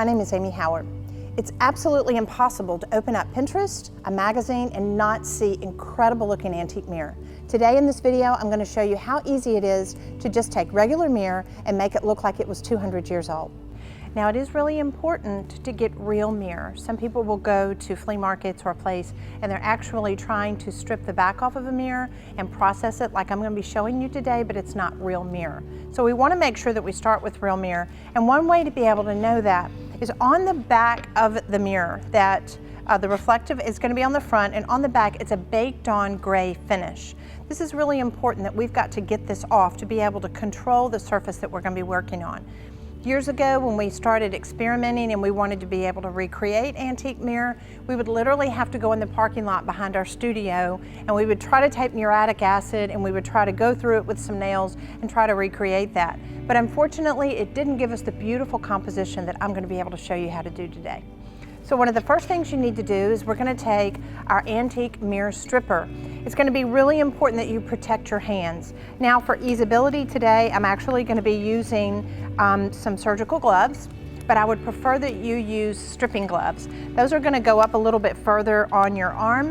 My name is Amy Howard. It's absolutely impossible to open up Pinterest, a magazine, and not see incredible looking antique mirror. Today in this video, I'm going to show you how easy it is to just take regular mirror and make it look like it was 200 years old. Now, it is really important to get real mirror. Some people will go to flea markets or a place and they're actually trying to strip the back off of a mirror and process it like I'm going to be showing you today, but it's not real mirror. So we want to make sure that we start with real mirror. And one way to be able to know that is on the back of the mirror that the reflective is going to be on the front, and on the back it's a baked on gray finish. This is really important that we've got to get this off to be able to control the surface that we're going to be working on. Years ago, when we started experimenting and we wanted to be able to recreate antique mirror, we would literally have to go in the parking lot behind our studio and we would try to take muriatic acid and we would try to go through it with some nails and try to recreate that. But unfortunately, it didn't give us the beautiful composition that I'm going to be able to show you how to do today. So one of the first things you need to do is we're going to take our antique mirror stripper. It's going to be really important that you protect your hands. Now, for easeability today, I'm actually going to be using some surgical gloves, but I would prefer that you use stripping gloves. Those are going to go up a little bit further on your arm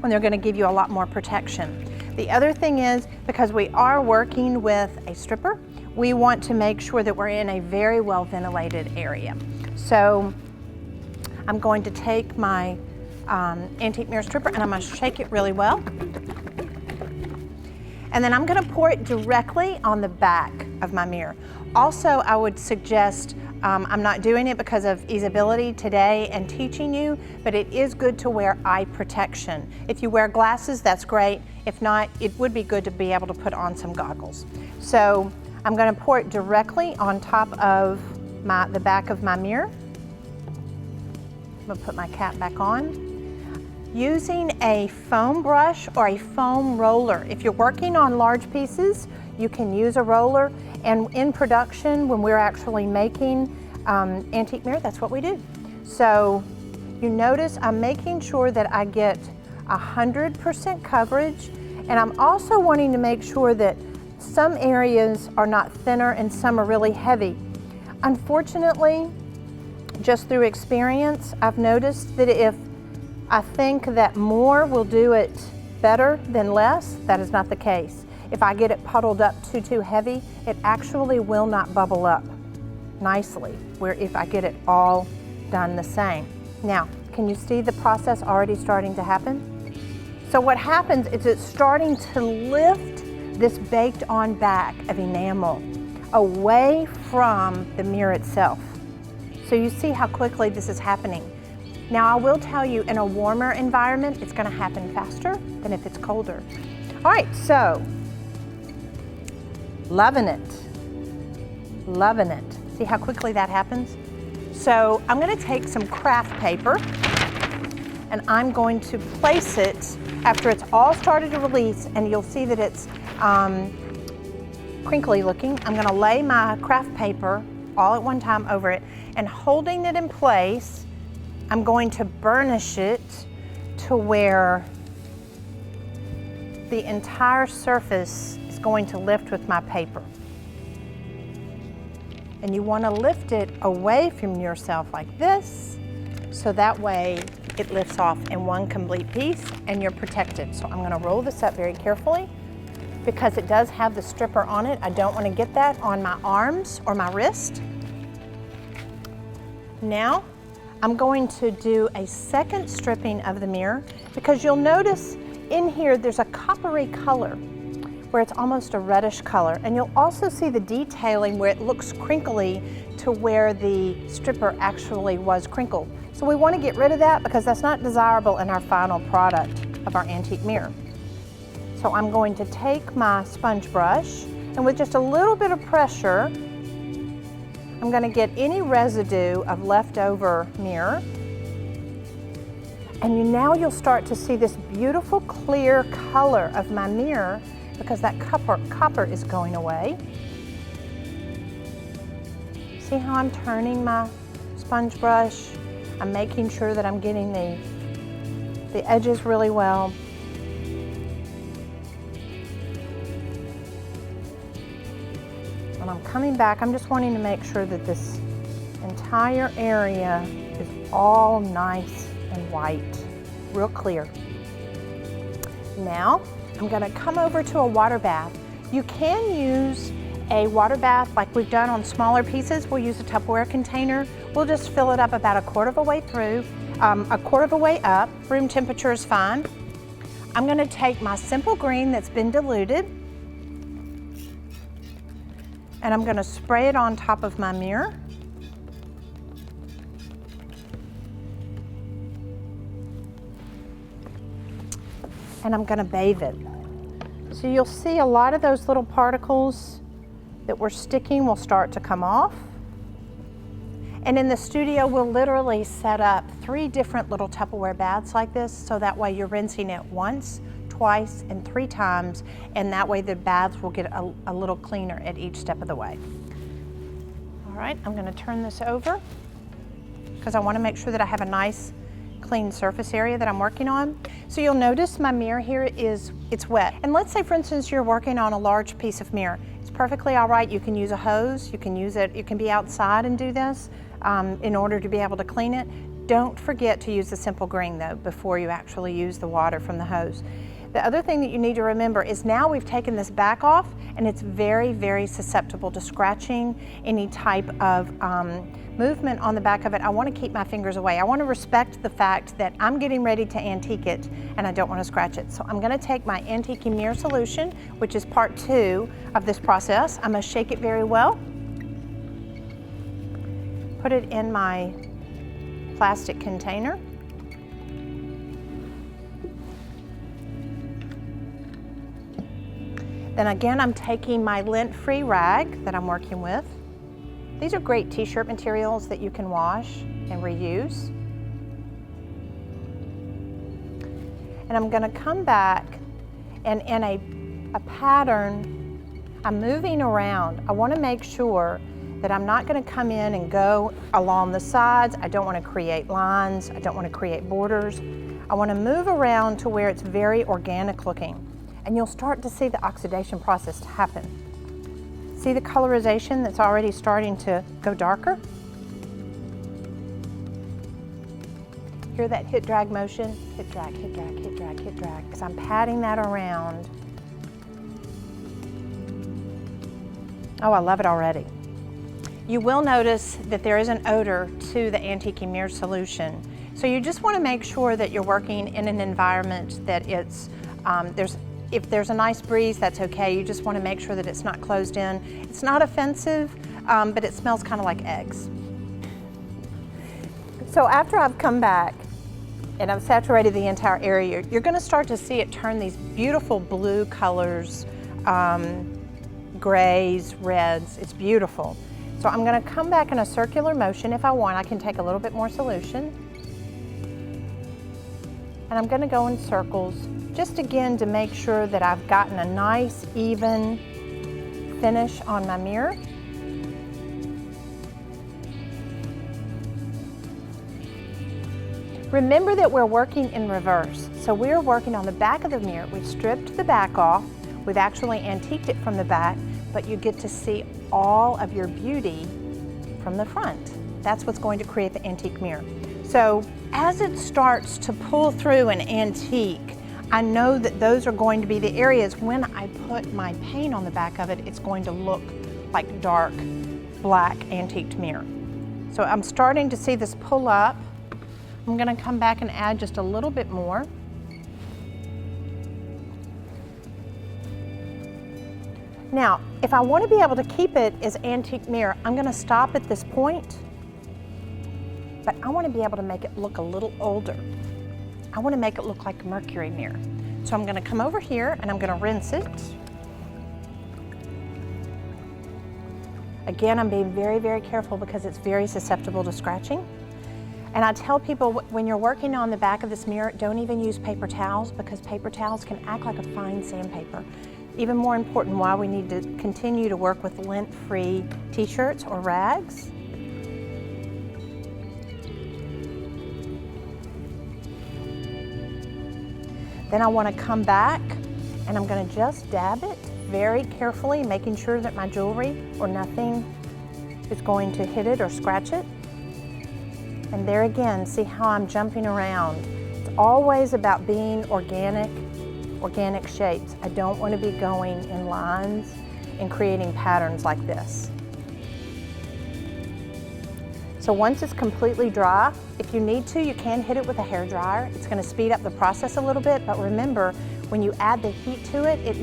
and they're going to give you a lot more protection. The other thing is, because we are working with a stripper, we want to make sure that we're in a very well ventilated area. So I'm going to take my antique mirror stripper and I'm going to shake it really well. And then I'm going to pour it directly on the back of my mirror. Also, I would suggest, I'm not doing it because of easeability today and teaching you, but it is good to wear eye protection. If you wear glasses, that's great. If not, it would be good to be able to put on some goggles. So I'm going to pour it directly on top of the back of my mirror. I'm going to put my cap back on. Using a foam brush or a foam roller. If you're working on large pieces, you can use a roller. And in production, when we're actually making antique mirror, that's what we do. So you notice I'm making sure that I get 100% coverage. And I'm also wanting to make sure that some areas are not thinner and some are really heavy. Unfortunately, just through experience, I've noticed that if I think that more will do it better than less, that is not the case. If I get it puddled up too heavy, it actually will not bubble up nicely, where if I get it all done the same. Now, can you see the process already starting to happen? So what happens is it's starting to lift this baked on back of enamel away from the mirror itself. So you see how quickly this is happening. Now, I will tell you, in a warmer environment, it's going to happen faster than if it's colder. All right, so loving it, loving it. See how quickly that happens? So I'm going to take some craft paper and I'm going to place it after it's all started to release, and you'll see that it's crinkly looking. I'm going to lay my craft paper all at one time over it, and holding it in place, I'm going to burnish it to where the entire surface is going to lift with my paper. And you want to lift it away from yourself like this, so that way it lifts off in one complete piece and you're protected. So I'm going to roll this up very carefully because it does have the stripper on it. I don't want to get that on my arms or my wrist. Now, I'm going to do a second stripping of the mirror because you'll notice in here there's a coppery color where it's almost a reddish color, and you'll also see the detailing where it looks crinkly to where the stripper actually was crinkled. So we want to get rid of that because that's not desirable in our final product of our antique mirror. So I'm going to take my sponge brush and with just a little bit of pressure, I'm going to get any residue of leftover mirror. And now you'll start to see this beautiful clear color of my mirror because that copper is going away. See how I'm turning my sponge brush? I'm making sure that I'm getting the edges really well. And I'm coming back, I'm just wanting to make sure that this entire area is all nice and white, real clear. Now, I'm gonna come over to a water bath. You can use a water bath like we've done on smaller pieces. We'll use a Tupperware container. We'll just fill it up about a quarter of a way through, a quarter of a way up. Room temperature is fine. I'm gonna take my simple green that's been diluted, and I'm gonna spray it on top of my mirror. And I'm gonna bathe it. So you'll see a lot of those little particles that were sticking will start to come off. And in the studio, we'll literally set up 3 different little Tupperware baths like this, so that way you're rinsing it once, twice, and 3 times, and that way the baths will get a little cleaner at each step of the way. All right, I'm gonna turn this over because I wanna make sure that I have a nice clean surface area that I'm working on. So you'll notice my mirror here it's wet. And let's say, for instance, you're working on a large piece of mirror. It's perfectly all right. You can use a hose, you can use it, you can be outside and do this in order to be able to clean it. Don't forget to use the simple green though before you actually use the water from the hose. The other thing that you need to remember is now we've taken this back off, and it's very, very susceptible to scratching, any type of movement on the back of it. I want to keep my fingers away. I want to respect the fact that I'm getting ready to antique it and I don't want to scratch it. So I'm going to take my antique mirror solution, which is part 2 of this process. I'm going to shake it very well, put it in my plastic container. Then again, I'm taking my lint-free rag that I'm working with. These are great t-shirt materials that you can wash and reuse. And I'm gonna come back, and in a pattern, I'm moving around. I wanna make sure that I'm not gonna come in and go along the sides. I don't wanna create lines. I don't wanna create borders. I wanna move around to where it's very organic looking. And you'll start to see the oxidation process happen. See the colorization that's already starting to go darker? Hear that hit drag motion? Hit drag, hit drag, hit drag, hit drag, because I'm patting that around. Oh, I love it already. You will notice that there is an odor to the antique mirror solution. So you just want to make sure that you're working in an environment that it's, if there's a nice breeze, that's okay. You just want to make sure that it's not closed in. It's not offensive, but it smells kind of like eggs. So after I've come back and I've saturated the entire area, you're going to start to see it turn these beautiful blue colors, grays, reds. It's beautiful. So I'm going to come back in a circular motion. If I want, I can take a little bit more solution. And I'm going to go in circles, just again to make sure that I've gotten a nice, even finish on my mirror. Remember that we're working in reverse. So we're working on the back of the mirror. We've stripped the back off. We've actually antiqued it from the back, but you get to see all of your beauty from the front. That's what's going to create the antique mirror. So as it starts to pull through an antique, I know that those are going to be the areas when I put my paint on the back of it, it's going to look like dark, black antiqued mirror. So I'm starting to see this pull up. I'm going to come back and add just a little bit more. Now, if I want to be able to keep it as antique mirror, I'm going to stop at this point, but I want to be able to make it look a little older. I want to make it look like a mercury mirror. So I'm going to come over here and I'm going to rinse it. Again, I'm being very, very careful because it's very susceptible to scratching. And I tell people when you're working on the back of this mirror, don't even use paper towels because paper towels can act like a fine sandpaper. Even more important, why we need to continue to work with lint-free t-shirts or rags. Then I want to come back and I'm going to just dab it very carefully, making sure that my jewelry or nothing is going to hit it or scratch it. And there again, see how I'm jumping around. It's always about being organic shapes. I don't want to be going in lines and creating patterns like this. So once it's completely dry, if you need to, you can hit it with a hair dryer. It's going to speed up the process a little bit, but remember, when you add the heat to it, it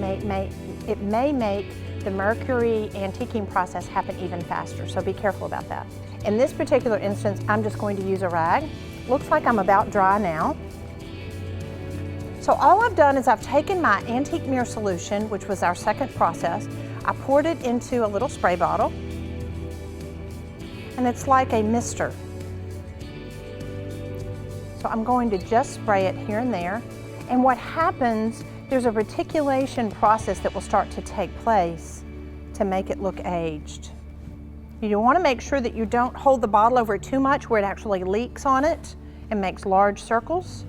may make the mercury antiquing process happen even faster, so be careful about that. In this particular instance, I'm just going to use a rag. Looks like I'm about dry now. So all I've done is I've taken my antique mirror solution, which was our second process, I poured it into a little spray bottle, and it's like a mister. So I'm going to just spray it here and there, and what happens, there's a reticulation process that will start to take place to make it look aged. You want to make sure that you don't hold the bottle over too much where it actually leaks on it and makes large circles.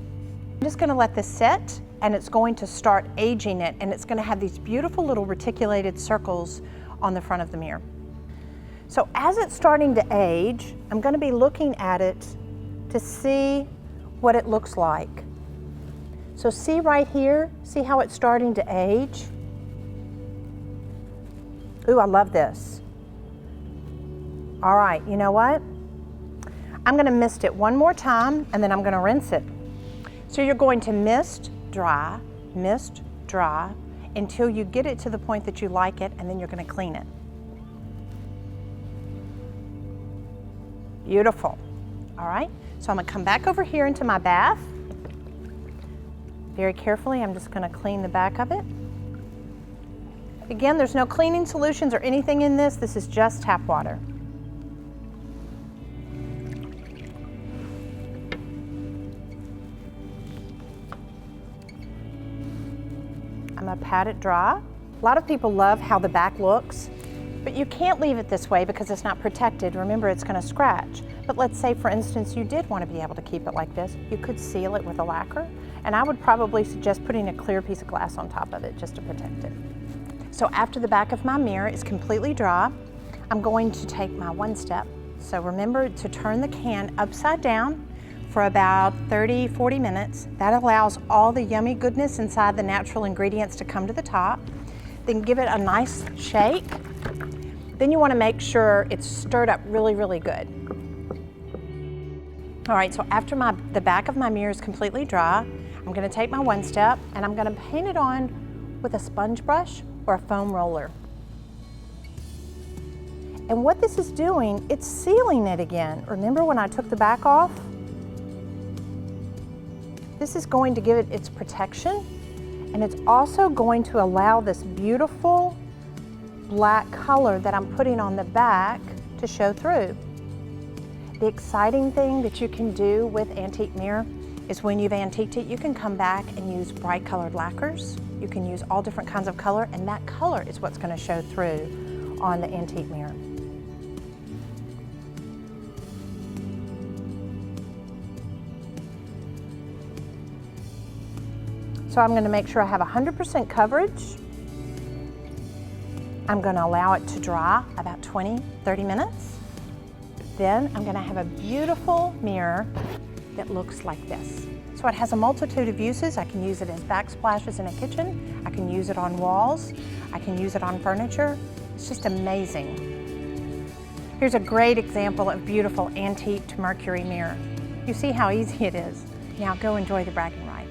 I'm just going to let this set, and it's going to start aging it, and it's going to have these beautiful little reticulated circles on the front of the mirror. So as it's starting to age, I'm going to be looking at it to see what it looks like. So see right here, see how it's starting to age? Ooh, I love this. All right, you know what? I'm going to mist it one more time, and then I'm going to rinse it. So you're going to mist, dry, until you get it to the point that you like it, and then you're going to clean it. Beautiful. All right, so I'm going to come back over here into my bath. Very carefully, I'm just going to clean the back of it. Again, there's no cleaning solutions or anything in this. This is just tap water. I'm going to pat it dry. A lot of people love how the back looks, but you can't leave it this way because it's not protected. Remember, it's going to scratch. But let's say, for instance, you did want to be able to keep it like this. You could seal it with a lacquer, and I would probably suggest putting a clear piece of glass on top of it just to protect it. So after the back of my mirror is completely dry, I'm going to take my one step. So remember to turn the can upside down for about 30-40 minutes. That allows all the yummy goodness inside the natural ingredients to come to the top. Then give it a nice shake. Then you want to make sure it's stirred up really, really good. All right, so after the back of my mirror is completely dry, I'm going to take my one step and I'm going to paint it on with a sponge brush or a foam roller. And what this is doing, it's sealing it again. Remember when I took the back off? This is going to give it its protection, and it's also going to allow this beautiful black color that I'm putting on the back to show through. The exciting thing that you can do with antique mirror is when you've antiqued it, you can come back and use bright colored lacquers. You can use all different kinds of color, and that color is what's going to show through on the antique mirror. So I'm going to make sure I have 100% coverage. I'm going to allow it to dry about 20-30 minutes. Then I'm going to have a beautiful mirror that looks like this. So it has a multitude of uses. I can use it as backsplashes in a kitchen. I can use it on walls. I can use it on furniture. It's just amazing. Here's a great example of beautiful antiqued mercury mirror. You see how easy it is. Now go enjoy the bragging rights.